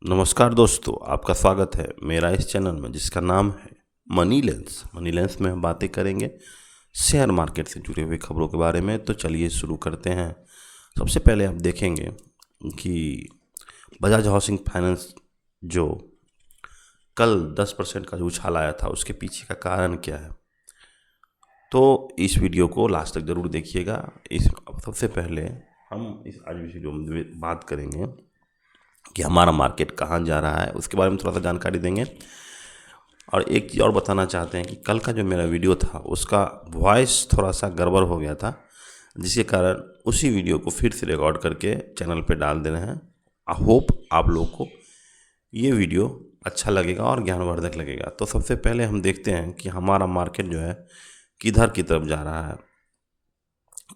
नमस्कार दोस्तों, आपका स्वागत है मेरा इस चैनल में जिसका नाम है मनी लेंस। मनी लेंस में हम बातें करेंगे शेयर मार्केट से जुड़ी हुई खबरों के बारे में। तो चलिए शुरू करते हैं। सबसे पहले आप देखेंगे कि बजाज हाउसिंग फाइनेंस जो कल 10% का जो उछाल आया था उसके पीछे का कारण क्या है, तो इस वीडियो को लास्ट तक ज़रूर देखिएगा। सबसे पहले हम इस आज इस वीडियो में बात करेंगे कि हमारा मार्केट कहाँ जा रहा है, उसके बारे में थोड़ा सा जानकारी देंगे। और एक चीज़ और बताना चाहते हैं कि कल का जो मेरा वीडियो था उसका वॉइस थोड़ा सा गड़बड़ हो गया था, जिसके कारण उसी वीडियो को फिर से रिकॉर्ड करके चैनल पे डाल दे रहे हैं। आई होप आप लोगों को ये वीडियो अच्छा लगेगा और ज्ञानवर्धक लगेगा। तो सबसे पहले हम देखते हैं कि हमारा मार्केट जो है किधर की तरफ जा रहा है।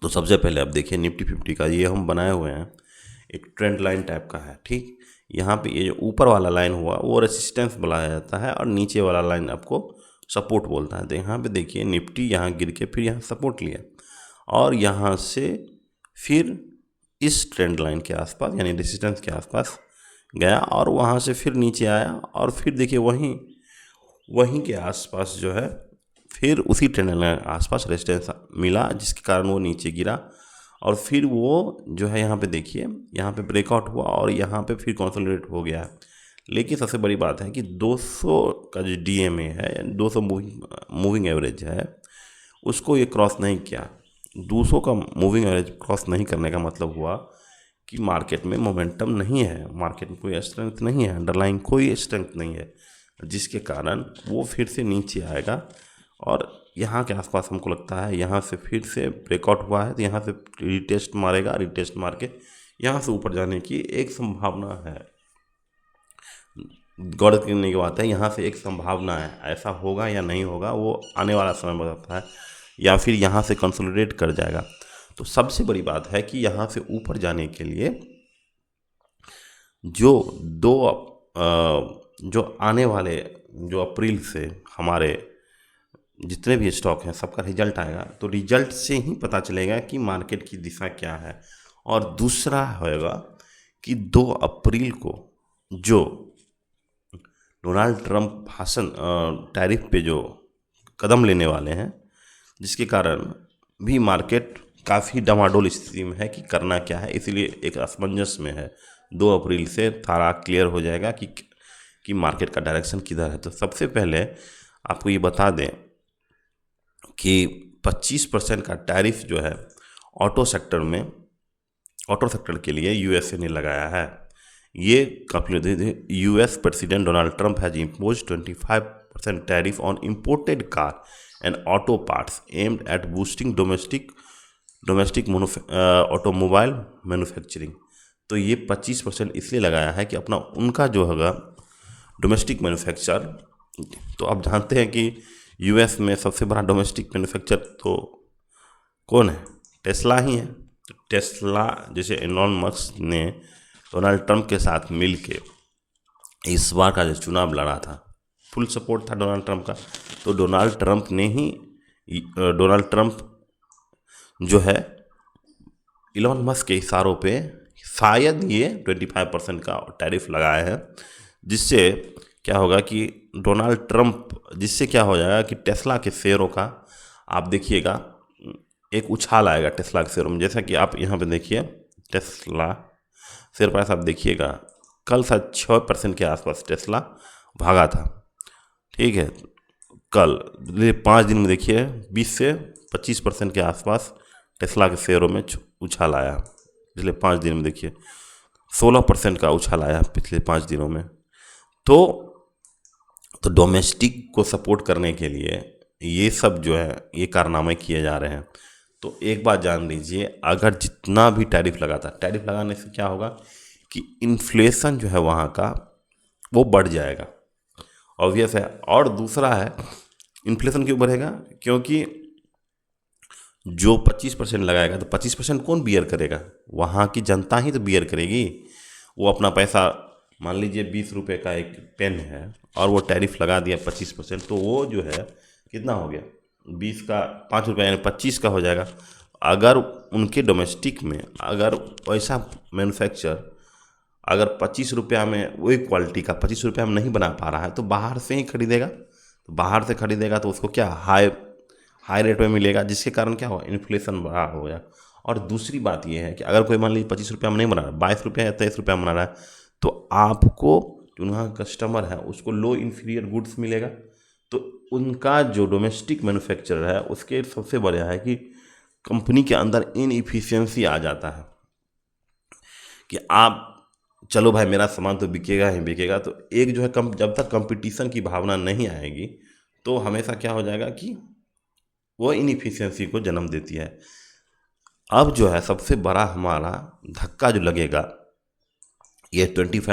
तो सबसे पहले आप देखिए निफ्टी 50 का ये हम बनाए हुए हैं, एक ट्रेंड लाइन टाइप का है। ठीक, यहाँ पे ये जो ऊपर वाला लाइन हुआ वो रेसिस्टेंस बुलाया जाता है और नीचे वाला लाइन आपको सपोर्ट बोलता है। तो यहाँ पे देखिए निफ्टी यहाँ गिर के फिर यहाँ सपोर्ट लिया और यहाँ से फिर इस ट्रेंड लाइन के आसपास यानी रेसिस्टेंस के आसपास गया और वहाँ से फिर नीचे आया और फिर देखिए वहीं वहीं के आसपास जो है फिर उसी ट्रेंड लाइन के आसपास रेजिस्टेंस मिला, जिसके कारण वो नीचे गिरा और फिर वो जो है यहाँ पे देखिए यहाँ पे ब्रेकआउट हुआ और यहाँ पे फिर कंसोलिडेट हो गया है। लेकिन सबसे बड़ी बात है कि 200 का जो डीएमए है, 200 मूविंग एवरेज है, उसको ये क्रॉस नहीं किया। 200 का मूविंग एवरेज क्रॉस नहीं करने का मतलब हुआ कि मार्केट में मोमेंटम नहीं है, मार्केट में कोई स्ट्रेंथ नहीं है, अंडरलाइन कोई स्ट्रेंथ नहीं है, जिसके कारण वो फिर से नीचे आएगा और यहाँ के आसपास हमको लगता है यहाँ से फिर से ब्रेकआउट हुआ है तो यहाँ से रिटेस्ट मारेगा। रिटेस्ट मार के यहाँ से ऊपर जाने की एक संभावना है। गौर करने की बात है, यहाँ से एक संभावना है, ऐसा होगा या नहीं होगा वो आने वाला समय बताता है, या फिर यहाँ से कंसोलिडेट कर जाएगा। तो सबसे बड़ी बात है कि यहाँ से ऊपर जाने के लिए जो आने वाले जो अप्रैल से हमारे जितने भी स्टॉक हैं सबका रिजल्ट आएगा, तो रिजल्ट से ही पता चलेगा कि मार्केट की दिशा क्या है। और दूसरा होगा कि 2 अप्रैल को जो डोनाल्ड ट्रंप भाषण टैरिफ पे जो कदम लेने वाले हैं, जिसके कारण भी मार्केट काफ़ी डमाडोल स्थिति में है कि करना क्या है, इसीलिए एक असमंजस में है। 2 अप्रैल से सारा क्लियर हो जाएगा कि मार्केट का डायरेक्शन किधर है। तो सबसे पहले आपको ये बता दें कि 25% का टैरिफ जो है ऑटो सेक्टर के लिए यूएसए ने लगाया है। ये काफ़ी US president Donald Trump has impose 25% tariff on imported car and auto parts aimed at boosting domestic automobile manufacturing. तो ये 25% इसलिए लगाया है कि अपना उनका जो होगा डोमेस्टिक मैन्युफैक्चर, तो आप जानते हैं कि यूएस में सबसे बड़ा डोमेस्टिक मैन्युफैक्चर तो कौन है? टेस्ला ही है। तो टेस्ला जैसे एलोन मस्क ने डोनाल्ड ट्रंप के साथ मिल के इस बार का जो चुनाव लड़ा था, फुल सपोर्ट था डोनाल्ड ट्रंप का। तो डोनाल्ड ट्रंप जो है एलोन मस्क के इशारों पे शायद ये 25% का टैरिफ लगाए हैं, जिससे क्या होगा कि जिससे क्या हो जाएगा कि टेस्ला के शेयरों का आप देखिएगा एक उछाल आएगा टेस्ला के शेयरों में। जैसा कि आप यहाँ पे देखिए टेस्ला शेयर प्राइस आप देखिएगा, कल शायद 6% के आसपास टेस्ला भागा था। ठीक है, कल 5 दिन में देखिए 20 से 25% के आसपास टेस्ला के शेयरों में उछाल आया। पिछले 5 दिन में देखिए 16% का उछाल आया पिछले 5 दिनों में। तो डोमेस्टिक को सपोर्ट करने के लिए ये सब जो है ये कारनामे किए जा रहे हैं। तो एक बात जान लीजिए, अगर जितना भी टैरिफ लगाने से क्या होगा कि इन्फ्लेशन जो है वहाँ का वो बढ़ जाएगा, ऑब्वियस है। और दूसरा है, इन्फ्लेशन क्यों बढ़ेगा? क्योंकि जो 25% लगाएगा तो 25% कौन बियर करेगा? वहाँ की जनता ही तो बियर करेगी। वो अपना पैसा, मान लीजिए 20 रुपये का एक पेन है और वो टैरिफ लगा दिया 25%, तो वो जो है कितना हो गया? 20 का 5 रुपये यानी 25 का हो जाएगा। अगर उनके डोमेस्टिक में अगर वैसा मैन्युफैक्चर अगर 25 रुपया में वही क्वालिटी का 25 रुपया में नहीं बना पा रहा है तो बाहर से ही खरीदेगा। तो बाहर से खरीदेगा तो उसको क्या हाई हाई रेट में मिलेगा, जिसके कारण क्या हुआ, इन्फ्लेशन बढ़ा हो गया। और दूसरी बात यह है कि अगर कोई मान लीजिए 25 रुपया में नहीं बना रहा है, 22 रुपया या 23 रुपया में बना रहा है, तो आपको जो वहाँ कस्टमर है उसको लो इन्फीरियर गुड्स मिलेगा। तो उनका जो डोमेस्टिक मैन्युफैक्चरर है उसके सबसे बड़ा है कि कंपनी के अंदर इनएफिशिएंसी आ जाता है कि आप चलो भाई मेरा सामान तो बिकेगा ही बिकेगा। तो एक जो है जब तक कंपटीशन की भावना नहीं आएगी तो हमेशा क्या हो जाएगा कि वो इनएफिशिएंसी को जन्म देती है। अब जो है सबसे बड़ा हमारा धक्का जो लगेगा ये 25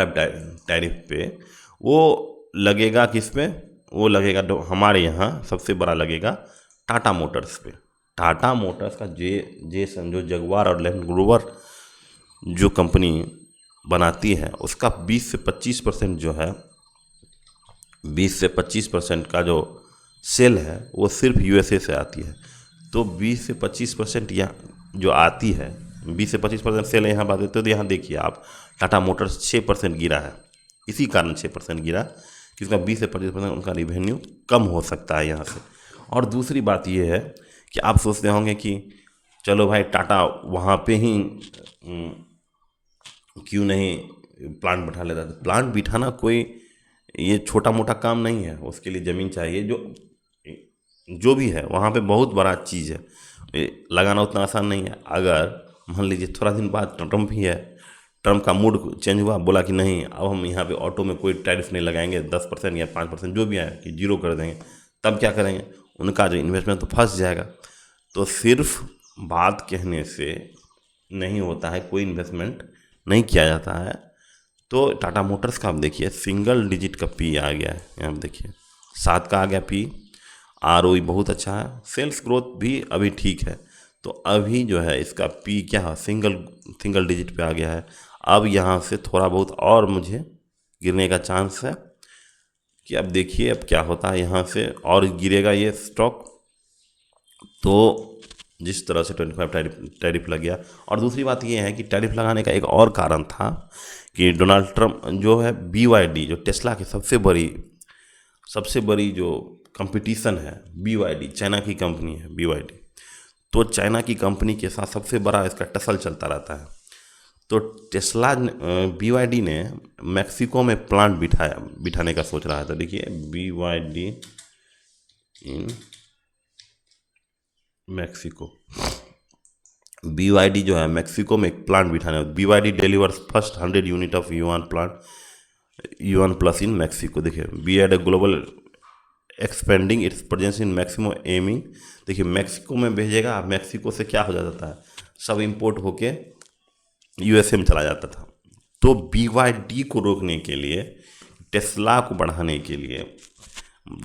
टैरिफ पे, वो लगेगा किस पे, वो लगेगा हमारे यहाँ सबसे बड़ा लगेगा टाटा मोटर्स पे। टाटा मोटर्स का जे समझो जगुआर और लैंड रोवर जो कंपनी बनाती है उसका 20 से 25% जो है, 20 से 25% का जो सेल है वो सिर्फ यूएसए से आती है। तो 20 से 25% यहाँ जो आती है, 20 से 25% सेल यहाँ बात देते हो। तो यहाँ देखिए आप टाटा मोटर्स 6% गिरा है, इसी कारण 6% गिरा कि उसका 20 से 25% उनका रिवेन्यू कम हो सकता है यहाँ से। और दूसरी बात ये है कि आप सोचते होंगे कि चलो भाई टाटा वहाँ पे ही क्यों नहीं प्लांट बैठा लेता। तो प्लांट बिठाना कोई ये छोटा मोटा काम नहीं है, उसके लिए ज़मीन चाहिए। जो भी है वहाँ पे बहुत बड़ा चीज़ है, ये लगाना उतना आसान नहीं है। अगर मान लीजिए थोड़ा दिन बाद ट्रम्प ही है, ट्रम्प का मूड चेंज हुआ, बोला कि नहीं अब हम यहाँ पे ऑटो में कोई टैरिफ नहीं लगाएंगे, 10% या 5% जो भी आए कि जीरो कर देंगे, तब क्या करेंगे, उनका जो इन्वेस्टमेंट तो फंस जाएगा। तो सिर्फ बात कहने से नहीं होता है, कोई इन्वेस्टमेंट नहीं किया जाता है। तो टाटा मोटर्स का आप देखिए सिंगल डिजिट का पी आ गया है, यहाँ पे देखिए 7 का आ गया पी। आरओई बहुत अच्छा है, सेल्स ग्रोथ भी अभी ठीक है। तो अभी जो है इसका पी क्या है, सिंगल डिजिट पे आ गया है। अब यहाँ से थोड़ा बहुत और मुझे गिरने का चांस है कि अब देखिए अब क्या होता है, यहाँ से और गिरेगा ये स्टॉक। तो जिस तरह से 25 टैरिफ लग गया। और दूसरी बात ये है कि टैरिफ लगाने का एक और कारण था कि डोनाल्ड ट्रम्प जो है BYD जो टेस्ला की सबसे बड़ी जो कंपटीशन है, BYD चाइना की कंपनी है BYD। तो चाइना की कंपनी के साथ सबसे बड़ा इसका टसल चलता रहता है। तो टेस्ला BYD ने मैक्सिको में प्लांट बिठाने का सोच रहा था। देखिए BYD इन मैक्सिको, BYD जो है मैक्सिको में एक प्लांट बिठाने, BYD delivers first 100 unit of yuan plus in Mexico. देखिए BYD global expanding it's presence in Maximo aiming. देखिए मैक्सिको में भेजेगा, मैक्सिको से क्या हो जाता है, सब इंपोर्ट होके यूएसए में चला जाता था। तो BYD को रोकने के लिए, टेस्ला को बढ़ाने के लिए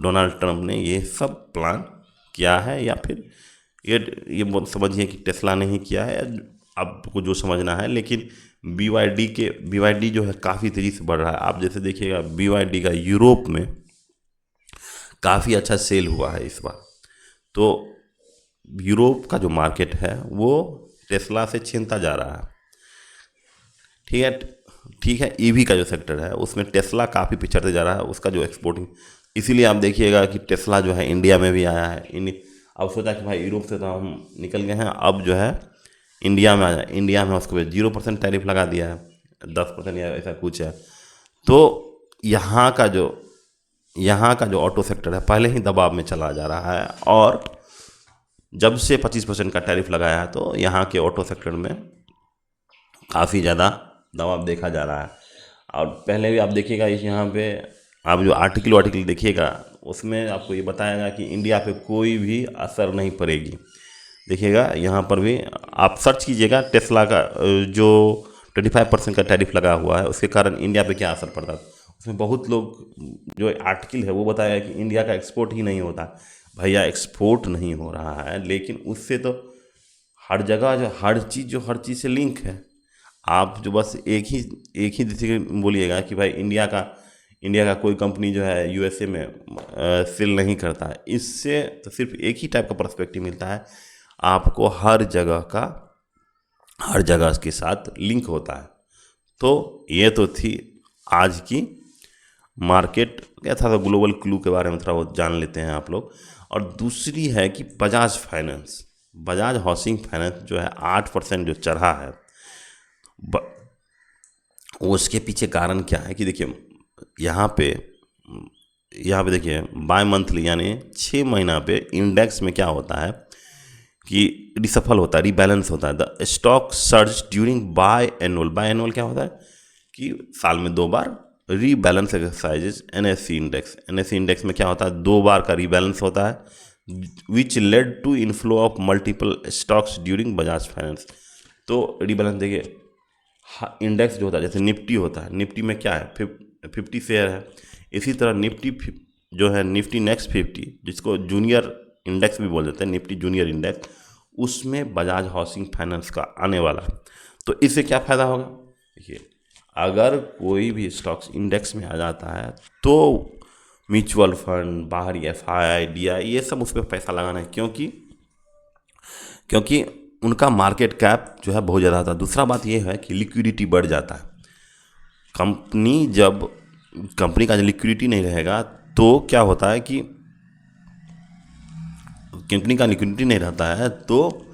डोनाल्ड ट्रम्प ने ये सब प्लान किया है, या फिर ये समझिए कि टेस्ला ने ही किया है, आपको जो समझना है। लेकिन BYD जो है काफ़ी तेज़ी से बढ़ रहा है। आप जैसे देखिएगा BYD का यूरोप में काफ़ी अच्छा सेल हुआ है इस बार। तो यूरोप का जो मार्केट है वो टेस्ला से छीनता जा रहा है। ठीक है। ईवी का जो सेक्टर है उसमें टेस्ला काफ़ी पिछड़ते जा रहा है, उसका जो एक्सपोर्टिंग। इसीलिए आप देखिएगा कि टेस्ला जो है इंडिया में भी आया है। अब सोचा कि भाई यूरोप से तो हम निकल गए हैं, अब जो है इंडिया में आ जाए। इंडिया में उसको 0% टैरिफ लगा दिया है, 10% या ऐसा कुछ है। तो यहाँ का जो ऑटो सेक्टर है पहले ही दबाव में चला जा रहा है, और जब से 25% का टैरिफ लगाया है तो यहाँ के ऑटो सेक्टर में काफ़ी ज़्यादा दबाव देखा जा रहा है। और पहले भी आप देखिएगा यहाँ पे आप जो आर्टिकल देखिएगा उसमें आपको ये बताएगा कि इंडिया पे कोई भी असर नहीं पड़ेगी। देखिएगा यहाँ पर भी आप सर्च कीजिएगा टेस्ला का जो 25% का टैरिफ लगा हुआ है उसके कारण इंडिया पे क्या असर पड़ता है। उसमें बहुत लोग जो आर्टिकल है वो बताया कि इंडिया का एक्सपोर्ट ही नहीं होता। भैया एक्सपोर्ट नहीं हो रहा है, लेकिन उससे तो हर जगह जो हर चीज़ से लिंक है। आप जो बस एक ही जैसे बोलिएगा कि भाई इंडिया का कोई कंपनी जो है यूएसए में सेल नहीं करता है, इससे तो सिर्फ एक ही टाइप का पर्सपेक्टिव मिलता है। आपको हर जगह के साथ लिंक होता है। तो ये तो थी आज की मार्केट क्या था, ग्लोबल क्लू के बारे में थोड़ा बहुत जान लेते हैं आप लोग। और दूसरी है कि बजाज हाउसिंग फाइनेंस जो है 8% जो चढ़ा है, उसके पीछे कारण क्या है कि देखिए यहाँ पे देखिए बाय मंथली यानी 6 महीना पे इंडेक्स में क्या होता है कि रिसफल होता है, रिबैलेंस होता है। The stock surge during by annual क्या होता है कि साल में 2 बार रीबैलेंस एक्सरसाइजेज। एनएससी इंडेक्स में क्या होता है, 2 बार का रीबैलेंस होता है, which led to inflow of multiple stocks during Bajaj finance. तो रीबैलेंस देखिए इंडेक्स जो होता है, जैसे निफ्टी होता है, निफ्टी में क्या है 50 शेयर है। इसी तरह निफ्टी जो है निफ्टी नेक्स्ट 50, जिसको जूनियर इंडेक्स भी बोल देते हैं, निफ्टी जूनियर इंडेक्स, उसमें बजाज हाउसिंग फाइनेंस का आने वाला है। तो इससे क्या फ़ायदा होगा, देखिए अगर कोई भी स्टॉक्स इंडेक्स में आ जाता है तो म्यूचुअल फंड, बाहरी एफआई, डीआई, ये सब उस पर पैसा लगाना है, क्योंकि उनका मार्केट कैप जो है बहुत ज़्यादा था। दूसरा बात ये है कि लिक्विडिटी बढ़ जाता है। कंपनी का लिक्विडिटी नहीं रहेगा तो क्या होता है कि कंपनी का लिक्विडिटी नहीं रहता है तो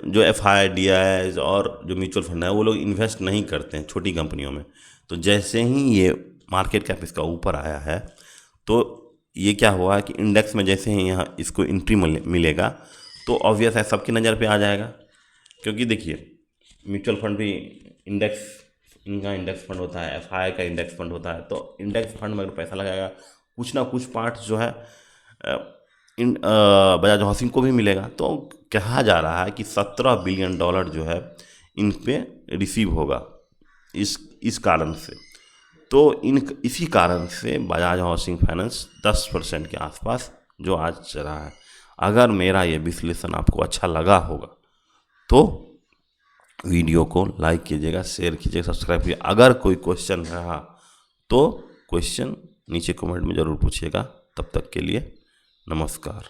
जो एफआई, डीआई और जो म्यूचुअल फंड है वो लोग इन्वेस्ट नहीं करते हैं छोटी कंपनियों में। तो जैसे ही ये मार्केट कैप इसका ऊपर आया है तो ये क्या हुआ कि इंडेक्स में जैसे ही यहाँ इसको एंट्री मिलेगा तो ऑब्वियस है सबकी नज़र पे आ जाएगा। क्योंकि देखिए म्यूचुअल फंड भी इनका इंडेक्स फंड होता है, एफआई का इंडेक्स फंड होता है। तो इंडेक्स फंड में अगर पैसा लगाएगा कुछ ना कुछ पार्ट जो है बजाज हाउसिंग को भी मिलेगा। तो कहा जा रहा है कि $17 बिलियन जो है इन पे रिसीव होगा इस कारण से। तो इसी कारण से बजाज हाउसिंग फाइनेंस 10% के आसपास जो आज चला है। अगर मेरा ये विश्लेषण आपको अच्छा लगा होगा तो वीडियो को लाइक कीजिएगा, शेयर कीजिएगा, सब्सक्राइब कीजिए। अगर कोई क्वेश्चन रहा तो क्वेश्चन नीचे कमेंट में ज़रूर पूछिएगा। तब तक के लिए नमस्कार।